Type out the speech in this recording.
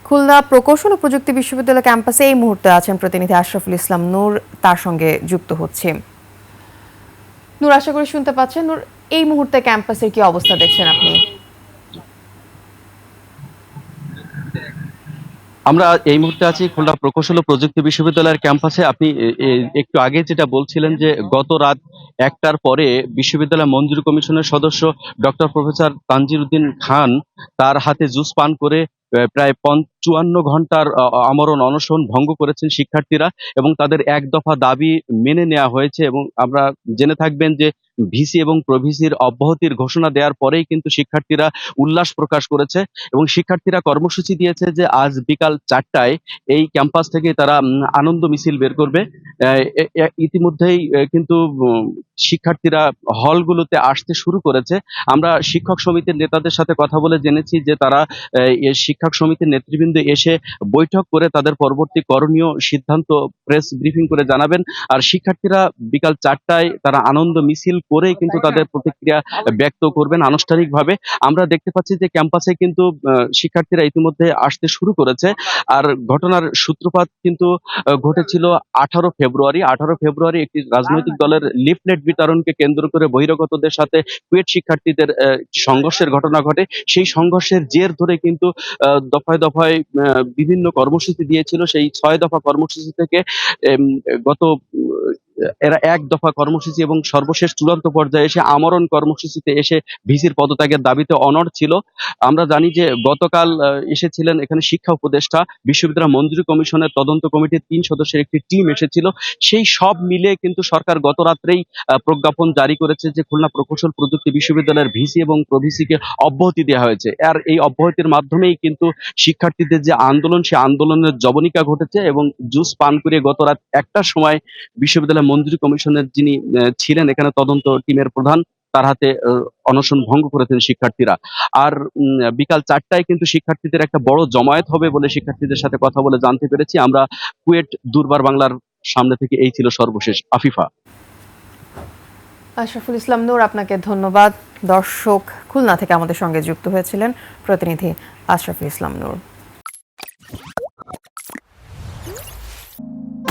খুলনা প্রকৌশল ও প্রযুক্তি বিশ্ববিদ্যালয় ক্যাম্পাসে এই মুহূর্তে আছেন প্রতিনিধি আশরাফুল ইসলাম নূর, তার সঙ্গে যুক্ত হচ্ছে। নূর, আশা করি শুনতে পাচ্ছেন। নূর, এই মুহূর্তে ক্যাম্পাসের কি অবস্থা দেখছেন আপনি? আমরা এই মুহূর্তে আছি খুলনা প্রকৌশল ও প্রযুক্তি বিশ্ববিদ্যালয়ের ক্যাম্পাসে। আপনি একটু আগে যেটা বলছিলেন যে গত রাত ১টার পরে বিশ্ববিদ্যালয় মঞ্জুরি কমিশনের সদস্য doctor professor Tangier Uddin Khan তার হাতে জুস পান করে প্রায় ৫৪ ঘন্টার আমরণ অনশন ভঙ্গ করেছেন শিক্ষার্থীরা, এবং তাদের এক দফা দাবি মেনে নেওয়া হয়েছে। এবং আমরা জেনে থাকবেন যে ভিসি এবং প্রভিসির অব্যাহতির ঘোষণা দেওয়ার পরেই কিন্তু শিক্ষার্থীরা উল্লাস প্রকাশ করেছে, এবং শিক্ষার্থীরা কর্মসূচি দিয়েছে যে আজ বিকাল ৪টায় এই ক্যাম্পাস থেকে তারা আনন্দ মিছিল বের করবে। ইতিমধ্যেই কিন্তু শিক্ষার্থীরা হলগুলোতে আসতে শুরু করেছে। আমরা শিক্ষক সমিতির নেতাদের সাথে কথা বলে জেনেছি যে তারা শিক্ষক সমিতির নেতৃবৃন্দ এসে বৈঠক করে তাদের পরবর্তী করণীয় সিদ্ধান্ত প্রেস ব্রিফিং করে জানাবেন। আর শিক্ষার্থীরা বিকাল ৪টায় তারা আনন্দ মিছিল করেই কিন্তু তাদের প্রতিক্রিয়া ব্যক্ত করবেন আনুষ্ঠানিকভাবে। আমরা দেখতে পাচ্ছি যে ক্যাম্পাসে কিন্তু শিক্ষার্থীরা ইতিমধ্যে আসতে শুরু করেছে। আর ঘটনার সূত্রপাত কিন্তু ঘটেছিল ১৮ ফেব্রুয়ারি। ১৮ ফেব্রুয়ারি একটি রাজনৈতিক দলের লিফলেট বিতরণকে কেন্দ্র করে বহিরাগতদের সাথে কুয়েট শিক্ষার্থীদের সংঘর্ষের ঘটনা ঘটে। সেই সংঘর্ষের জের ধরে কিন্তু দফায় দফায় বিভিন্ন কর্মসূচি দিয়েছিল। সেই ৬ দফা কর্মসূচি থেকে গত এরা এক দফা কর্মসূচি এবং সর্বশেষ চূড়ান্ত পর্যায়ে এসে আমরণ কর্মসূচিতে এসে ভিসির পদত্যাগের দাবিতে অনড় ছিল। আমরা জানি যে গতকাল এসেছিলেন এখানে শিক্ষা উপদেষ্টা, বিশ্ববিদ্যালয় মঞ্জুরি কমিশনের তদন্ত কমিটির ৩ সদস্যের একটি টিম এসেছিল। সেই সব মিলে কিন্তু সরকার গত রাত্রেই প্রজ্ঞাপন জারি করেছে যে খুলনা প্রকৌশল প্রযুক্তি বিশ্ববিদ্যালয়ের ভিসি এবং প্রভিসিকে অব্যাহতি দেওয়া হয়েছে। আর এই অব্যাহতির মাধ্যমেই কিন্তু শিক্ষার্থীদের যে আন্দোলন, সেই আন্দোলনের জবনিকা ঘটেছে, এবং জুস পান করে গত রাত ১টার সময় বিশ্ববিদ্যালয় মঞ্জুরি কমিশনের যিনি ছিলেন এখানে তদন্ত টিমের প্রধান, তার হাতে অনশন ভঙ্গ করেছেন শিক্ষার্থীরা। আর বিকাল ৪টায় কিন্তু শিক্ষার্থীদের একটা বড় জমায়েত হবে বলে শিক্ষার্থীদের সাথে কথা বলে জানতে পেরেছি আমরা। কুয়েট দুর্বার বাংলার সামনে থেকে এই ছিল সর্বশেষ। আফিফা। আশরাফুল ইসলাম নূর, আপনাকে ধন্যবাদ। দর্শক, খুলনা থেকে আমাদের সঙ্গে যুক্ত হয়েছিলেন প্রতিনিধি আশরাফুল ইসলাম নূর।